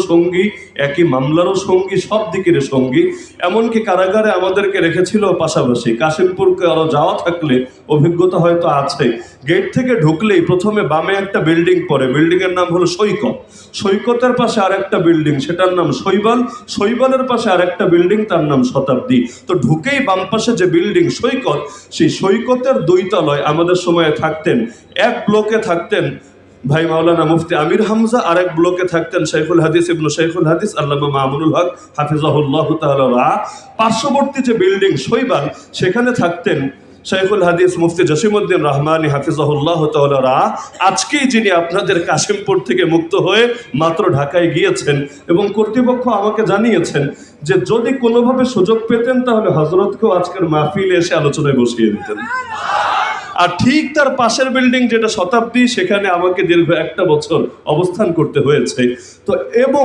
সঙ্গী, একই মামলারও সঙ্গী, সব দিকের সঙ্গী। এমনকি কারাগারে আমাদেরকে রেখেছিল পাশাপাশি। কাশিমপুরকে আরও যাওয়া থাকলে অভিজ্ঞতা হয়তো আছে। গেট থেকে ঢুকলেই প্রথমে বামে একটা বিল্ডিং পড়ে, বিল্ডিংয়ের নাম হলো সৈকত। সৈকতের পাশে আর একটা বিল্ডিং, সেটার নাম শৈবাল। শৈবালের পাশে আর একটা বিল্ডিং, তার নাম শতাব্দী। তো ঢুকেই বাম পাশে যে বিল্ডিং সৈকত, সেই সৈকতের 2 তলায় আমাদের সময়ে থাকতেন, এক ব্লকে থাকতেন ভাই মাওলানা মুফতি আমির হামজা, আরেক ব্লকে থাকতেন শেখুল হাদিস ইবনু শেখুল হাদিস আল্লামা মামুনুল হক হাফিজাহুল্লাহ তাআলা। পার্শ্ববর্তী যে বিল্ডিং শৈবাল, সেখানে থাকতেন শেখুল হাদিস মুফতি জসিমউদ্দিন রহমানী হাফিজাহুল্লাহ তাআলা। আজকেই যিনি আপনাদের কাশিমপুর থেকে মুক্ত হয়ে মাত্র ঢাকায় গিয়েছেন, এবং কর্তৃপক্ষ আমাকে জানিয়েছেন যে যদি কোনোভাবে সুযোগ পেতেন তাহলে হযরতকেও আজকের মাহফিলে এসে আলোচনায় বসিয়ে দিতেন। আর ঠিক তার পাশের বিল্ডিং যেটা শতাব্দী, সেখানে আমাকে দীর্ঘ 1 বছর অবস্থান করতে হয়েছে। তো এবং